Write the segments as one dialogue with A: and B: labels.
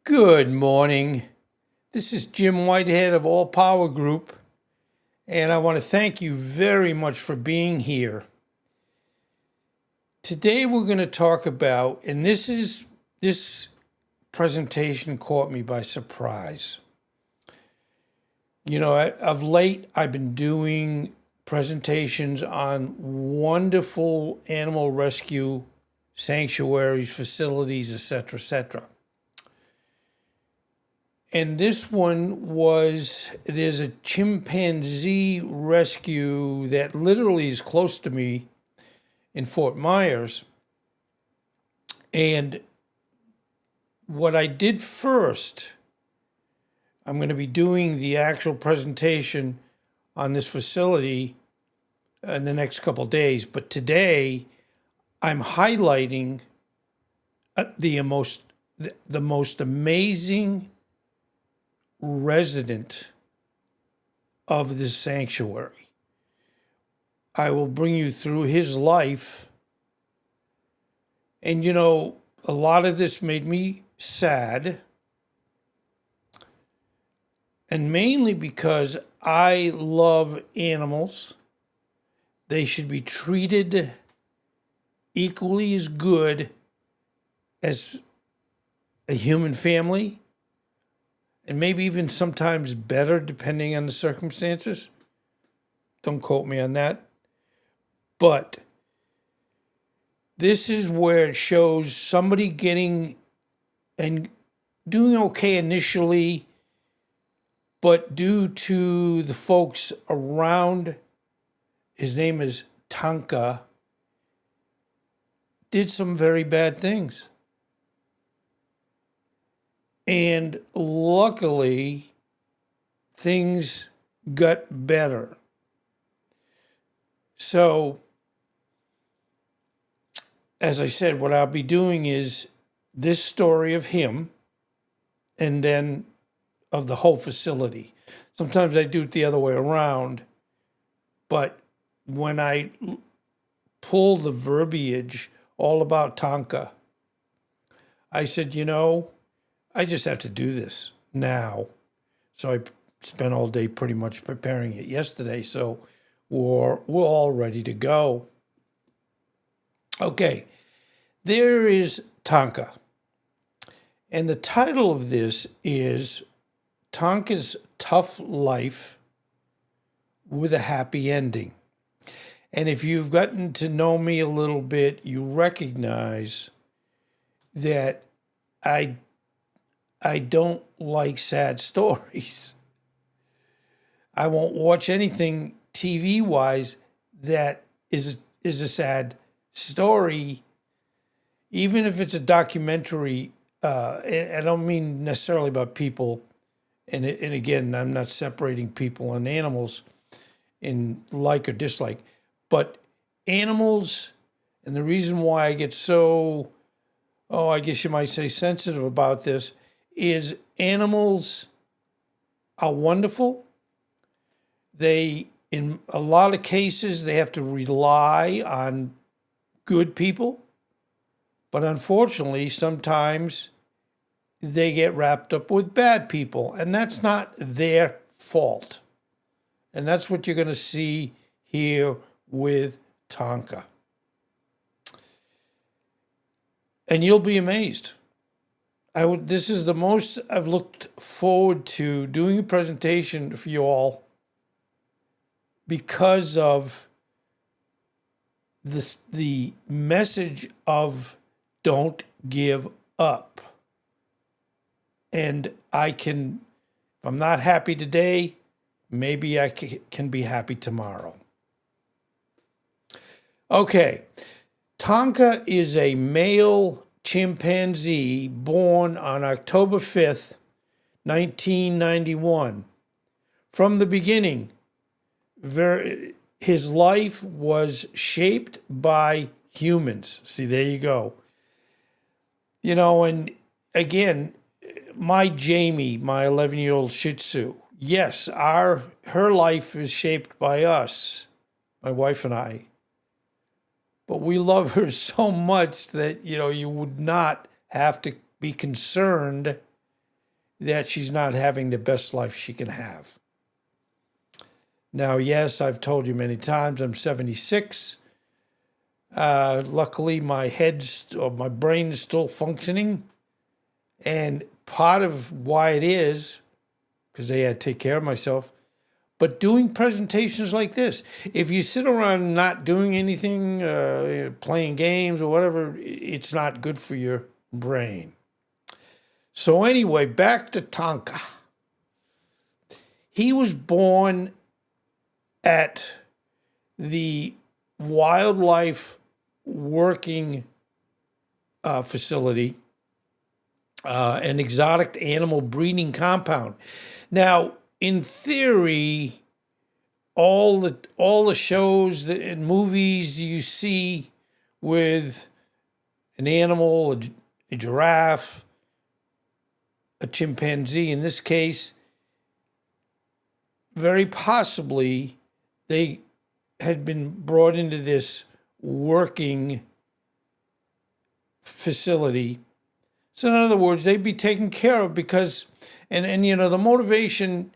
A: Good morning. This is Jim Whitehead of All Power Group, and I want to thank you very much for being here. Today we're going to talk about, and this presentation caught me by surprise. Of late I've been doing presentations on wonderful animal rescue sanctuaries, facilities, etc., etc. And this one there's a chimpanzee rescue that literally is close to me in Fort Myers. And what I did first, I'm going to be doing the actual presentation on this facility in the next couple of days. But today, I'm highlighting the most amazing resident of this sanctuary. I will bring you through his life. And a lot of this made me sad. And mainly because I love animals. They should be treated equally as good as a human family. And maybe even sometimes better, depending on the circumstances. Don't quote me on that. But this is where it shows somebody getting and doing okay initially, but due to the folks around, his name is Tonka, did some very bad things. And luckily, things got better. So, as I said, what I'll be doing is this story of him and then of the whole facility. Sometimes I do it the other way around, but when I pull the verbiage all about Tonka, I said, I just have to do this now. So I spent all day pretty much preparing it yesterday. So we're all ready to go. Okay, there is Tonka. And the title of this is Tonka's Tough Life with a Happy Ending. And if you've gotten to know me a little bit, you recognize that I don't like sad stories. I won't watch anything TV-wise that is a sad story, even if it's a documentary. I don't mean necessarily about people. And again, I'm not separating people and animals in like or dislike. But animals, and the reason why I get so, I guess you might say sensitive about this, is animals are wonderful. They, in a lot of cases, they have to rely on good people. But unfortunately, sometimes they get wrapped up with bad people. And that's not their fault. And that's what you're going to see here with Tonka. And you'll be amazed. This is the most I've looked forward to doing a presentation for you all because of the message of don't give up. And if I'm not happy today, maybe I can be happy tomorrow. Okay, Tonka is a male chimpanzee born on October 5th, 1991. From the beginning, his life was shaped by humans. See, there you go. And again, my Jamie, my 11-year-old Shih Tzu, yes, her life is shaped by us, my wife and I. But we love her so much that, you would not have to be concerned that she's not having the best life she can have. Now, yes, I've told you many times, I'm 76. Luckily, my my brain is still functioning. And part of why it is, because I had to take care of myself, but doing presentations like this, if you sit around not doing anything, playing games or whatever, it's not good for your brain. So anyway, back to Tonka. He was born at the wildlife working facility, an exotic animal breeding compound. Now, in theory, all the shows and movies you see with an animal, a giraffe, a chimpanzee, in this case, very possibly they had been brought into this working facility. So in other words, they'd be taken care of because, and you know, the motivation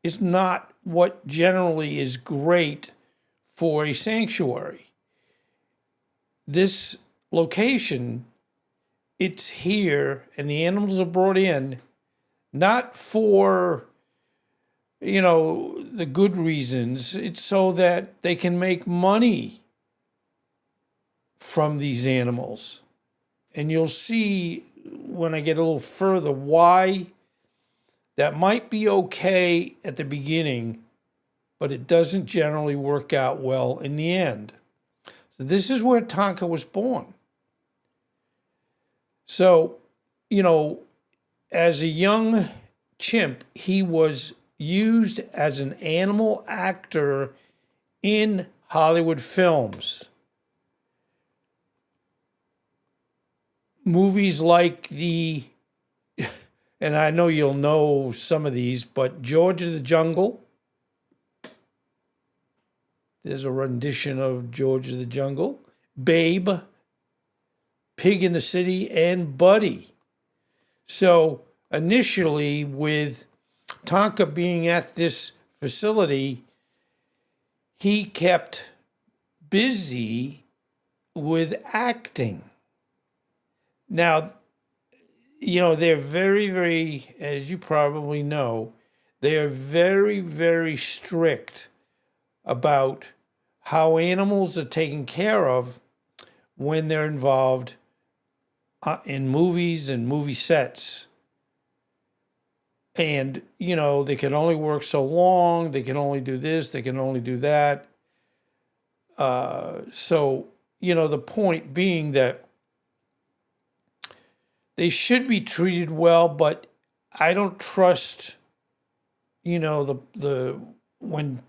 A: is not what generally is great for a sanctuary. This location, it's here, and the animals are brought in not for, you know, the good reasons. It's so that they can make money from these animals. And you'll see when I get a little further why that might be okay at the beginning, but it doesn't generally work out well in the end. So this is where Tonka was born. So, you know, as a young chimp, he was used as an animal actor in Hollywood films. Movies like and I know you'll know some of these, but George of the Jungle. There's a rendition of George of the Jungle. Babe, Pig in the City, and Buddy. So initially, with Tonka being at this facility, he kept busy with acting. Now, you know, they're very, very, as you probably know, they are very, very strict about how animals are taken care of when they're involved in movies and movie sets. And, you know, they can only work so long, they can only do this, they can only do that. So, you know, the point being that they should be treated well, but I don't trust, you know, when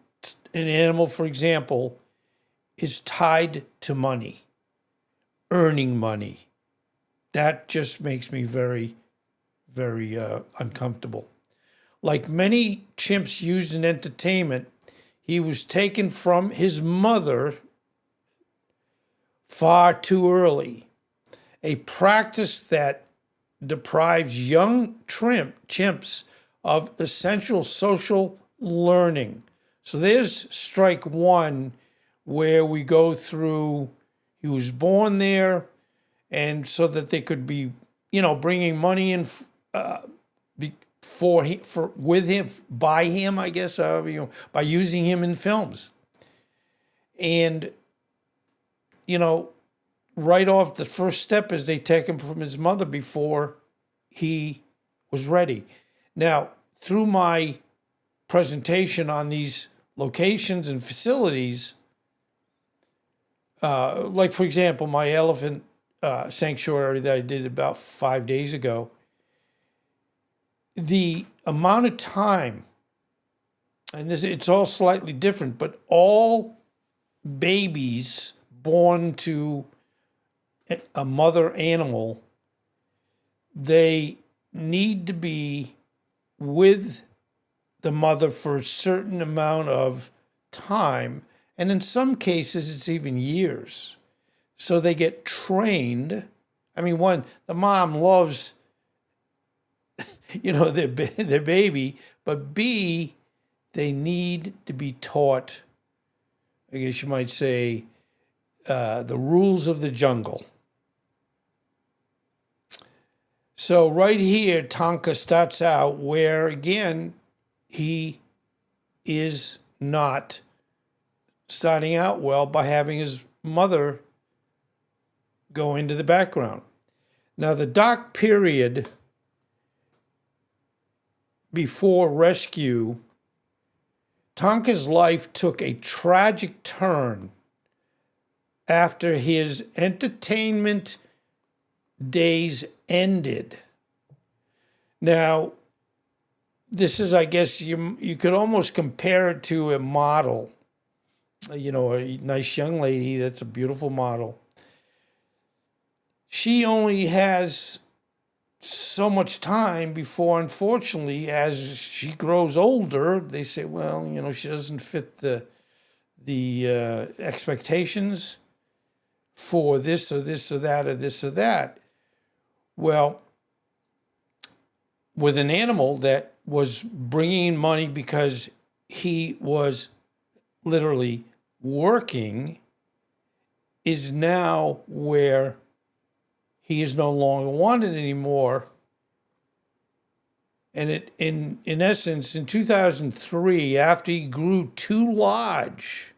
A: an animal, for example, is tied to money, earning money. That just makes me very, very uncomfortable. Like many chimps used in entertainment, he was taken from his mother far too early, a practice that deprives young chimps of essential social learning. So there's strike one, where we go through, he was born there, and so that they could be, you know, bringing money in with him, by him, I guess, you know, by using him in films. And, you know, right off the first step is they take him from his mother before he was ready. Now, through my presentation on these locations and facilities, like, for example, my elephant sanctuary that I did about 5 days ago, the amount of time, and it's all slightly different, but all babies born to a mother animal, they need to be with the mother for a certain amount of time. And in some cases, it's even years. So they get trained. I mean, the mom loves their baby, but B, they need to be taught, I guess you might say, the rules of the jungle. So right here, Tonka starts out where, again, he is not starting out well by having his mother go into the background. Now, the dark period before rescue, Tonka's life took a tragic turn after his entertainment days ended. Now, this is, I guess, you could almost compare it to a model. A nice young lady that's a beautiful model. She only has so much time before, unfortunately, as she grows older, they say, well, she doesn't fit the expectations for this or this or that or this or that. Well, with an animal that was bringing in money because he was literally working, is now where he is no longer wanted anymore. And in essence, in 2003, after he grew too large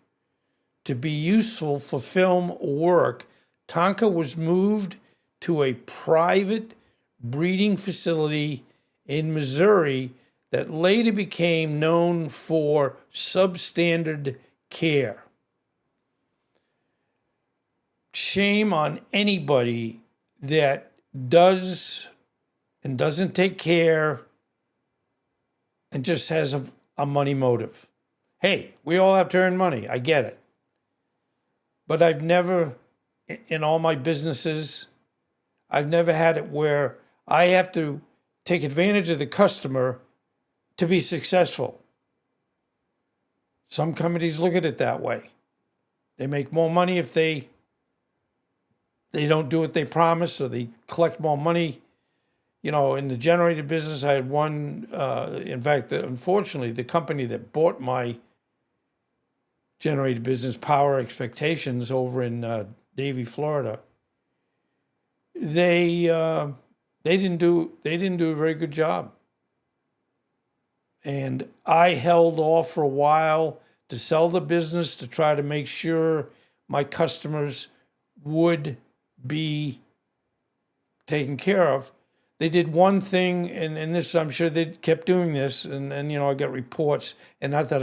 A: to be useful for film work, Tonka was moved to a private breeding facility in Missouri that later became known for substandard care. Shame on anybody that does and doesn't take care and just has a money motive. Hey, we all have to earn money. I get it. But I've never, in all my businesses, I've never had it where I have to take advantage of the customer to be successful. Some companies look at it that way. They make more money if they don't do what they promise, or they collect more money. In the generator business, I had one, in fact, unfortunately, the company that bought my generator business, Power Expectations, over in Davie, Florida, they didn't do a very good job. And I held off for a while to sell the business to try to make sure my customers would be taken care of. They did one thing, and this, I'm sure they kept doing this, and I got reports, and not that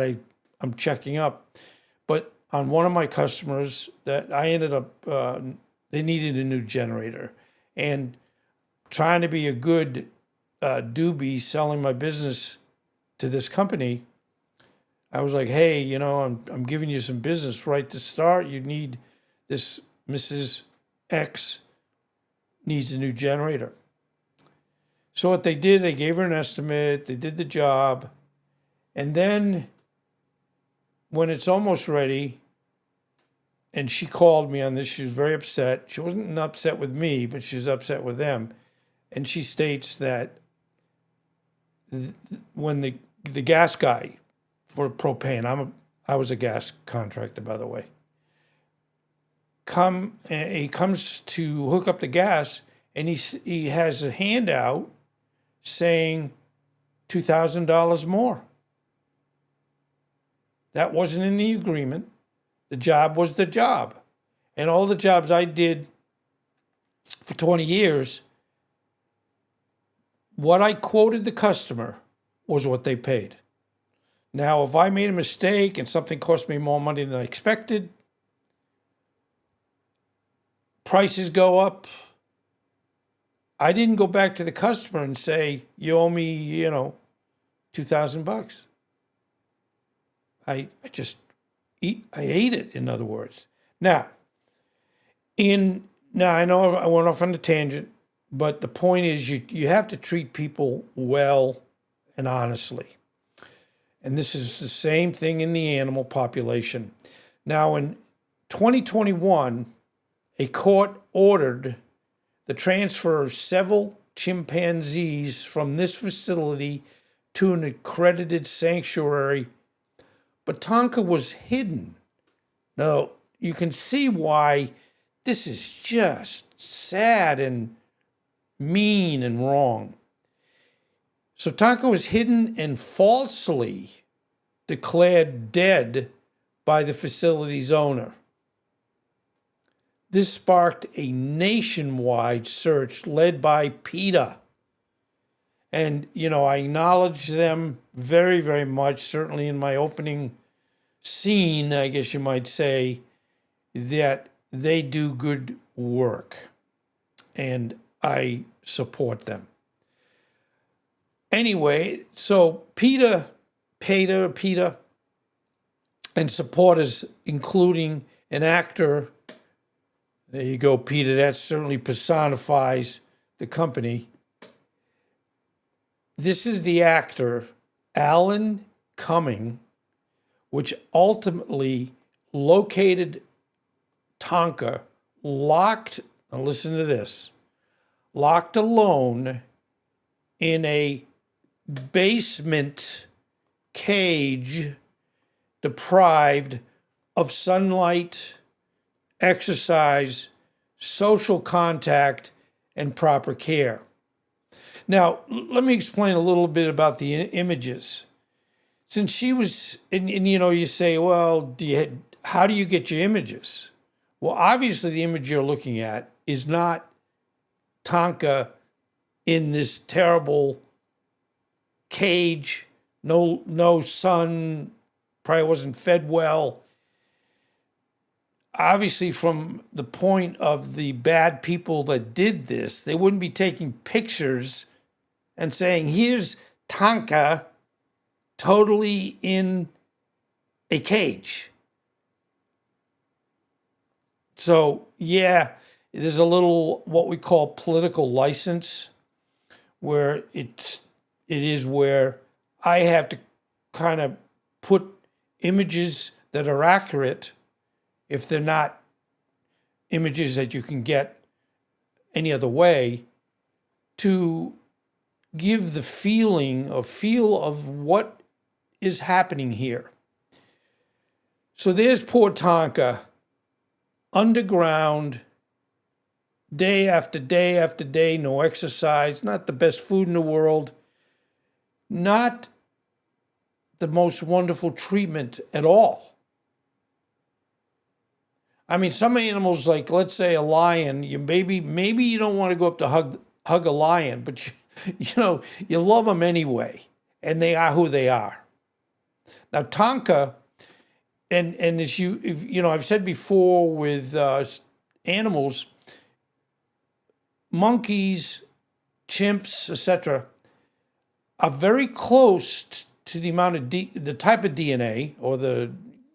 A: I'm checking up, but on one of my customers that I ended up, they needed a new generator, and trying to be a good doobie selling my business to this company, I was like, hey, I'm giving you some business right to start. You need this, Mrs. X needs a new generator. So what they did, they gave her an estimate, they did the job, and then when it's almost ready, and she called me on this, she was very upset. She wasn't upset with me, but she was upset with them. And she states that when the gas guy for propane, I was a gas contractor, by the way, he comes to hook up the gas, and he has a handout saying $2,000 more. That wasn't in the agreement. The job was the job. And all the jobs I did for 20 years, what I quoted the customer was what they paid. Now, if I made a mistake and something cost me more money than I expected, prices go up, I didn't go back to the customer and say, you owe me, $2,000. I ate it, in other words. Now I know I went off on a tangent, but the point is you have to treat people well and honestly. And this is the same thing in the animal population. Now, in 2021, a court ordered the transfer of several chimpanzees from this facility to an accredited sanctuary, but Tonka was hidden. Now, you can see why this is just sad and mean and wrong. So Tonka was hidden and falsely declared dead by the facility's owner. This sparked a nationwide search led by PETA. And, I acknowledge them very, very much, certainly in my opening scene, I guess you might say, that they do good work. And I support them. Anyway, so PETA, and supporters, including an actor. There you go, PETA. That certainly personifies the company. This is the actor, Alan Cumming, which ultimately located Tonka locked, now listen to this, locked alone in a basement cage, deprived of sunlight, exercise, social contact, and proper care. Now, let me explain a little bit about the images. Since she was, and you say, well, how do you get your images? Well, obviously the image you're looking at is not Tonka in this terrible cage, no sun, probably wasn't fed well. Obviously, from the point of the bad people that did this, they wouldn't be taking pictures and saying, here's Tonka totally in a cage. So, yeah, there's a little what we call political license, where it is where I have to kind of put images that are accurate if they're not images that you can get any other way, to give the feel of what is happening here. So there's poor Tonka, underground, day after day after day, no exercise, not the best food in the world, not the most wonderful treatment at all. I mean, some animals, like let's say a lion, maybe you don't want to go up to hug a lion, but you love them anyway, and they are who they are. Now Tonka, and as I've said before with animals, monkeys, chimps, etc., are very close to the amount of the type of DNA or the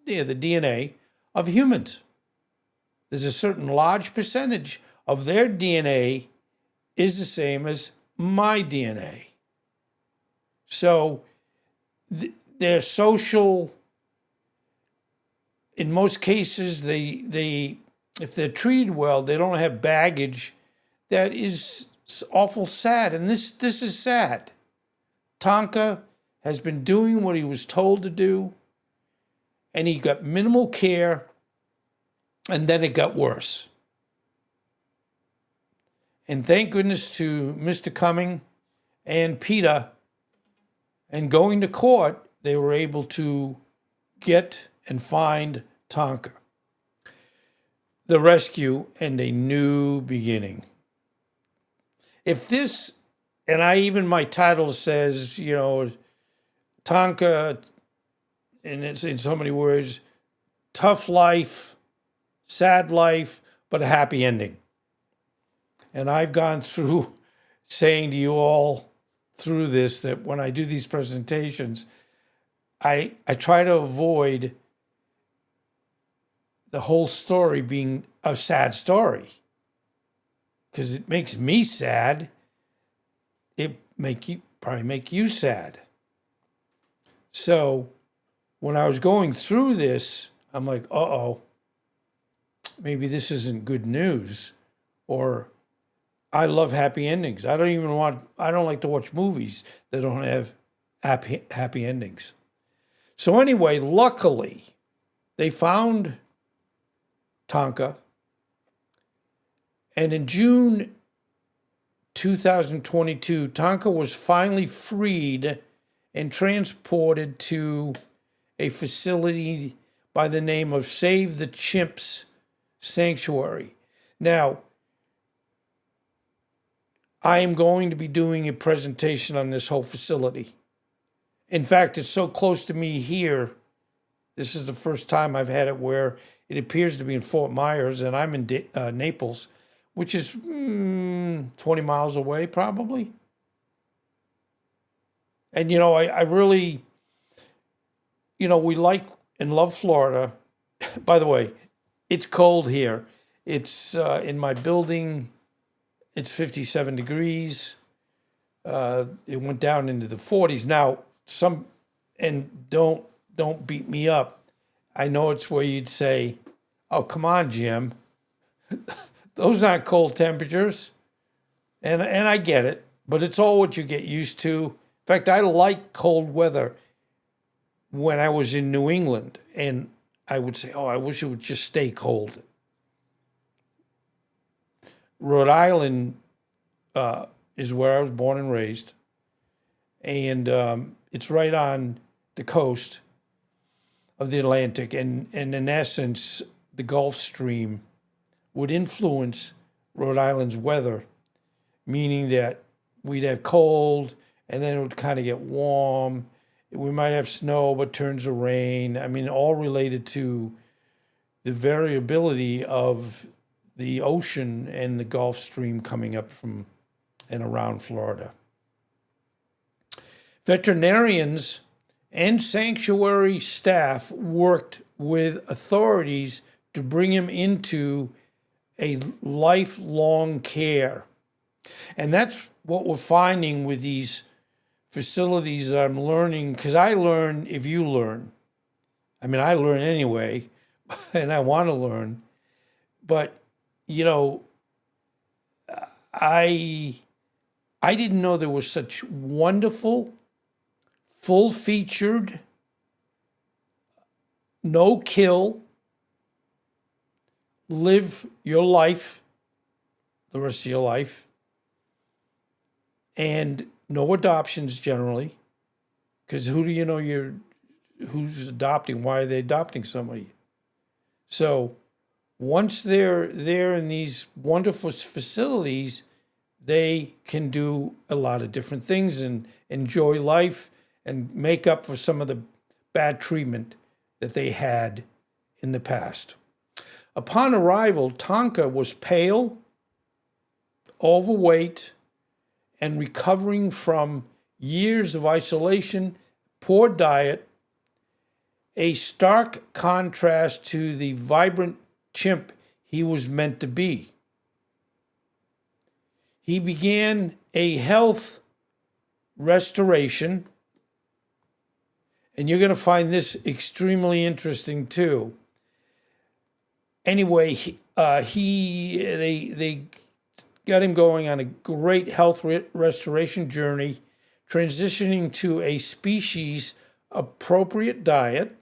A: DNA of humans. There's a certain large percentage of their DNA is the same as my DNA. So they're social. In most cases, they if they're treated well, they don't have baggage that is awful sad. And this is sad. Tonka has been doing what he was told to do, and he got minimal care, and then it got worse. And thank goodness to Mr. Cumming and PETA, and going to court, they were able to get and find Tonka. The rescue and a new beginning. If this, and my title says, Tonka, and it's in so many words, tough life, sad life, but a happy ending. And I've gone through saying to you all through this that when I do these presentations, I try to avoid the whole story being a sad story, because it makes me sad. It probably make you sad. So when I was going through this, I'm like, maybe this isn't good news, or I love happy endings. I don't like to watch movies that don't have happy endings. So anyway, luckily, they found Tonka. And in June 2022, Tonka was finally freed and transported to a facility by the name of Save the Chimps sanctuary. Now, I am going to be doing a presentation on this whole facility. In fact, it's so close to me here. This is the first time I've had it where it appears to be in Fort Myers, and I'm in Naples, which is 20 miles away, probably. And, I really, we like and love Florida. By the way, it's cold here. It's in my building. It's 57 degrees. It went down into the 40s. Now, don't beat me up. I know it's where you'd say, "Oh, come on, Jim. Those aren't cold temperatures." And I get it, but it's all what you get used to. In fact, I like cold weather when I was in New England, and I would say, "Oh, I wish it would just stay cold." Rhode Island is where I was born and raised, and it's right on the coast of the Atlantic, and in essence, the Gulf Stream would influence Rhode Island's weather, meaning that we'd have cold, and then it would kind of get warm. We might have snow, but turns to rain. I mean, all related to the variability of the ocean and the Gulf Stream coming up from and around Florida. Veterinarians and sanctuary staff worked with authorities to bring him into a lifelong care. And that's what we're finding with these facilities that I'm learning, because I learn if you learn. I mean, I learn anyway, and I want to learn. But, I didn't know there was such wonderful, full-featured, no-kill, live your life, the rest of your life, and no adoptions generally, because who do you know who's adopting? Why are they adopting somebody? So once they're there in these wonderful facilities, they can do a lot of different things and enjoy life and make up for some of the bad treatment that they had in the past. Upon arrival, Tonka was pale, overweight, and recovering from years of isolation, poor diet, a stark contrast to the vibrant chimp he was meant to be. He began a health restoration, and you're going to find this extremely interesting too. Anyway, they got him going on a great health restoration journey, transitioning to a species appropriate diet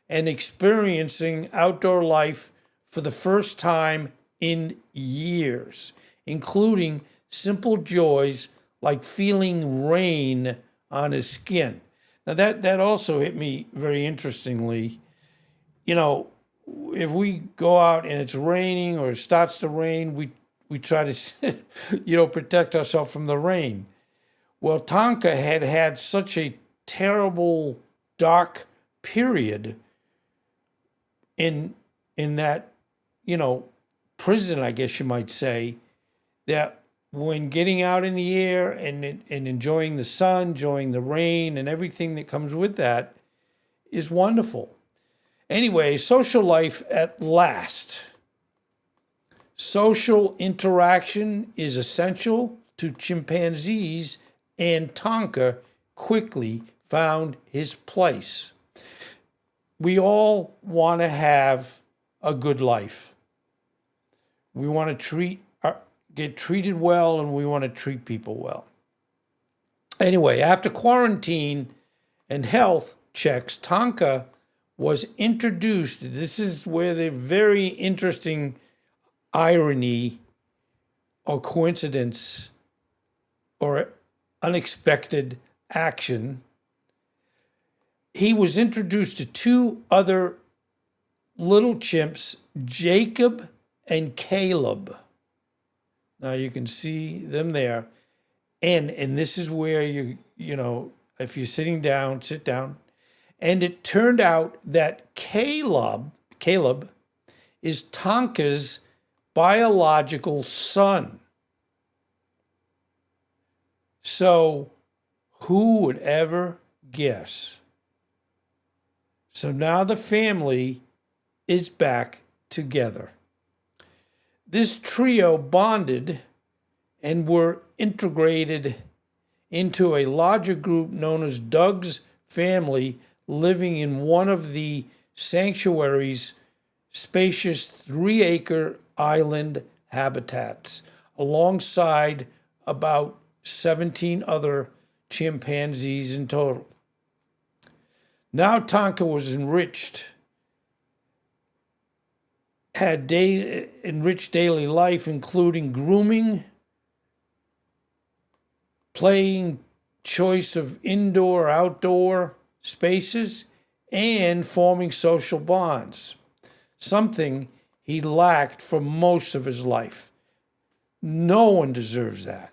A: and experiencing outdoor life for the first time in years, including simple joys like feeling rain on his skin. Now that also hit me very interestingly. If we go out and it's raining or it starts to rain, we try to, protect ourselves from the rain. Well, Tonka had such a terrible, dark period in that, prison, I guess you might say, that when getting out in the air and enjoying the sun, enjoying the rain and everything that comes with that is wonderful. Anyway, social life at last. Social interaction is essential to chimpanzees, and Tonka quickly found his place. We all want to have a good life. We want to get treated well, and we want to treat people well. Anyway, after quarantine and health checks, Tonka was introduced. This is where the very interesting irony or coincidence or unexpected action. He was introduced to two other little chimps, Jacob and Caleb. Now you can see them there. And this is where if you're sitting down, sit down. And it turned out that Caleb is Tonka's biological son. So who would ever guess? So now the family is back together. This trio bonded and were integrated into a larger group known as Doug's family, living in one of the sanctuaries' spacious 3-acre island habitats, alongside about 17 other chimpanzees in total. Now Tonka was had enriched daily life, including grooming, playing choice of indoor, outdoor spaces, and forming social bonds, something he lacked for most of his life. No one deserves that.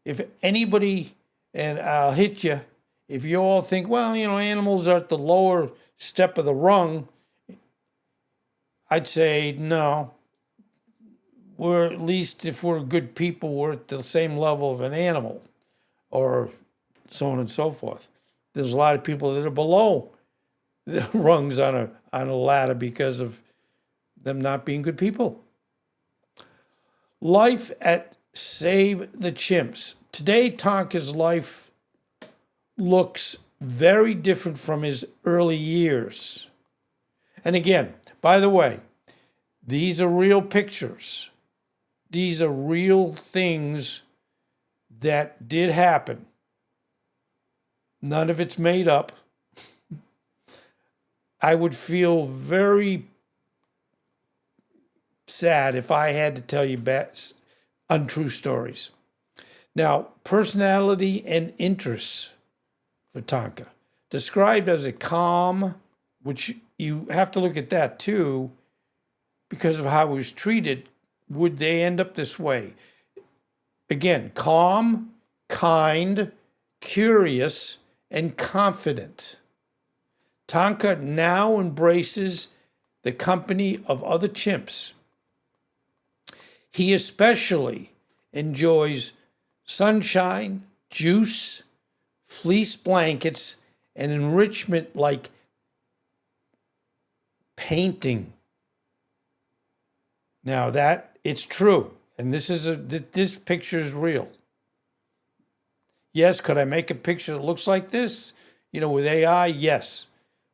A: If anybody, and I'll hit you, if you all think, well, animals are at the lower step of the rung, I'd say no. We're, at least if we're good people, we're at the same level of an animal, or so on and so forth. There's a lot of people that are below the rungs on a ladder because of them not being good people. Life at Save the Chimps. Today, Tonka's life looks very different from his early years. And again, by the way, these are real pictures. These are real things that did happen. None of it's made up. I would feel very sad if I had to tell you untrue stories. Now, personality and interests for Tonka. Described as a calm, which you have to look at that too, because of how he was treated. Would they end up this way? Again, calm, kind, curious, and confident. Tonka now embraces the company of other chimps. He especially enjoys sunshine, juice, fleece blankets, and enrichment like painting. Now that it's true, and this picture is real. Yes, could I make a picture that looks like this? With AI, yes.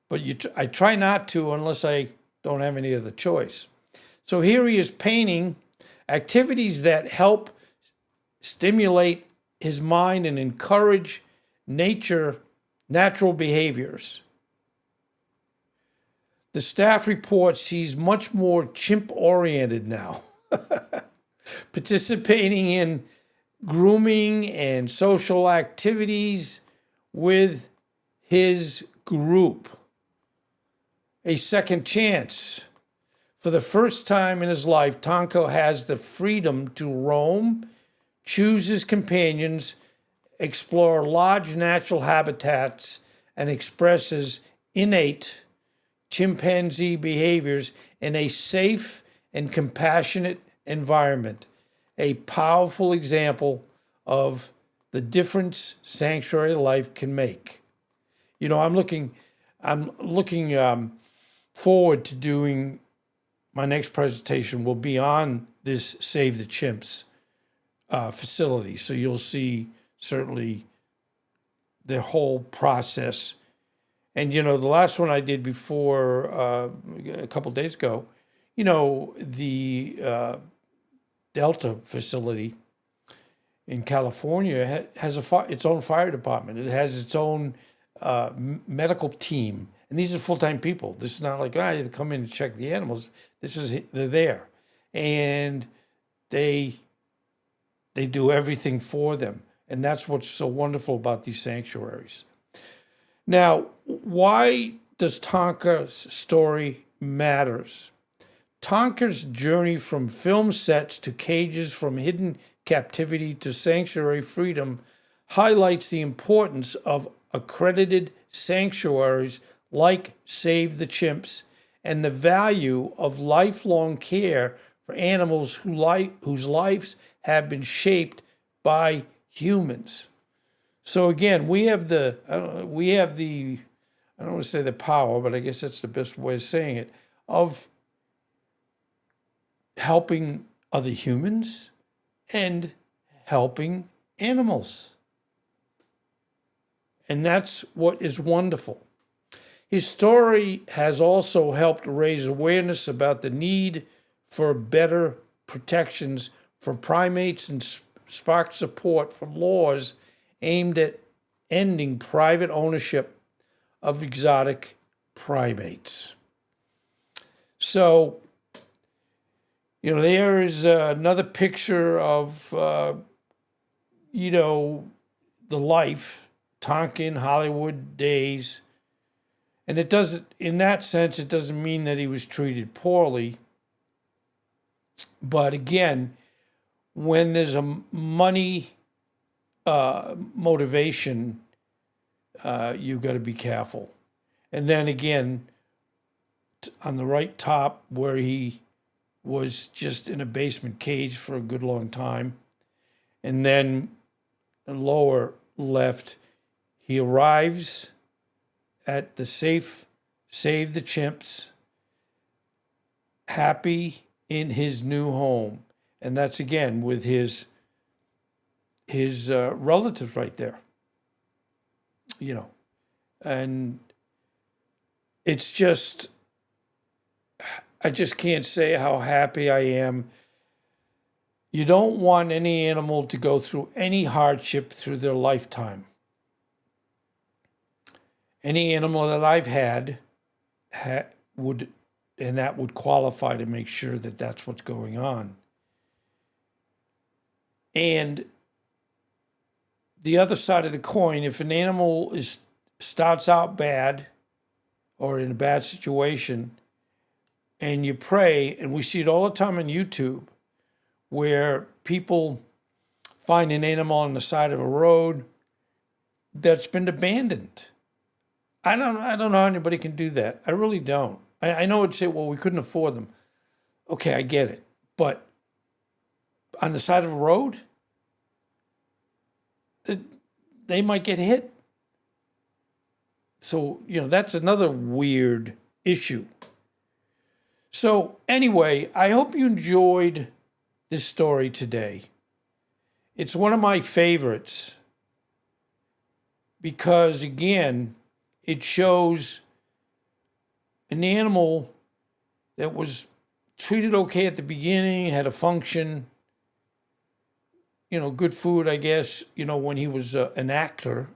A: But I try not to unless I don't have any other choice. So here he is painting activities that help stimulate his mind and encourage natural behaviors. The staff reports he's much more chimp-oriented now, participating in grooming and social activities with his group. A second chance. For the first time in his life, Tonka has the freedom to roam, choose his companions, explore large natural habitats, and express his innate chimpanzee behaviors in a safe and compassionate environment. A powerful example of the difference sanctuary life can make. I'm looking forward to doing my next presentation will be on this Save the Chimps facility. So you'll see certainly the whole process. And, the last one I did before a couple days ago, the Delta facility in California has its own fire department. It has its own medical team. And these are full-time people. This is not like, they come in and check the animals. They're there. And they do everything for them. And that's what's so wonderful about these sanctuaries. Now, why does Tonka's story matters? Tonka's journey from film sets to cages, from hidden captivity to sanctuary freedom, highlights the importance of accredited sanctuaries like Save the Chimps and the value of lifelong care for animals whose lives have been shaped by humans. So again, we have the I don't want to say the power, but I guess that's the best way of saying it, of helping other humans and helping animals. And that's what is wonderful. His story has also helped raise awareness about the need for better protections for primates and sparked support for laws aimed at ending private ownership of exotic primates. So, there is another picture of, the life, Tonka Hollywood days. And it doesn't, in that sense, it doesn't mean that he was treated poorly. But again, when there's a money motivation, you've got to be careful. And then again, on the right top, where he was just in a basement cage for a good long time. And then the lower left, he arrives at the Save the Chimps, happy in his new home. And that's again with his relatives right there. And it's just, I just can't say how happy I am. You don't want any animal to go through any hardship through their lifetime. Any animal that I've had would qualify to make sure that that's what's going on. And the other side of the coin, if an animal starts out bad or in a bad situation, and you pray, and we see it all the time on YouTube, where people find an animal on the side of a road that's been abandoned. I don't know how anybody can do that. I really don't. I know it'd say, well, we couldn't afford them. Okay, I get it. But on the side of a road, they might get hit. So, that's another weird issue. So anyway, I hope you enjoyed this story today. It's one of my favorites because, again, it shows an animal that was treated okay at the beginning, had a function, good food, I guess, when he was an actor,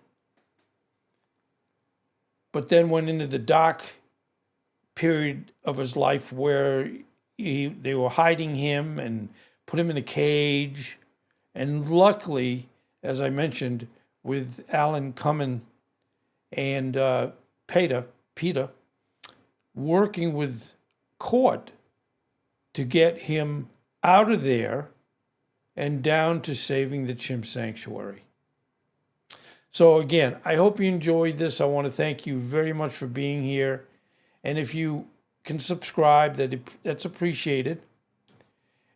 A: but then went into the dark period of his life where they were hiding him and put him in a cage. And luckily, as I mentioned, with Alan Cumming and Peter, working with court to get him out of there and down to saving the chimp sanctuary. So again, I hope you enjoyed this. I want to thank you very much for being here. And if you can subscribe, that's appreciated.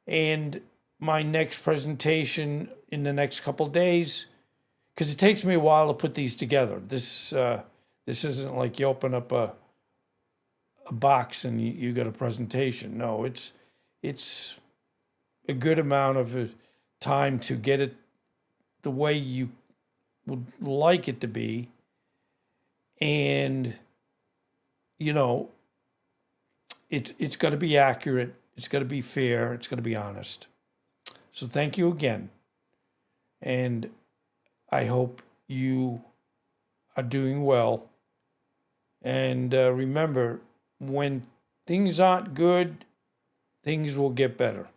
A: And my next presentation in the next couple of days, because it takes me a while to put these together. This isn't like you open up a box and you got a presentation. No, it's a good amount of time to get it the way you would like it to be. And it's got to be accurate. It's got to be fair. It's got to be honest. So thank you again. And I hope you are doing well. And remember, when things aren't good, things will get better.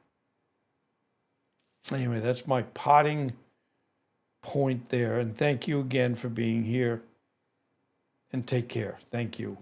A: Anyway, that's my potting point there. And thank you again for being here. And take care. Thank you.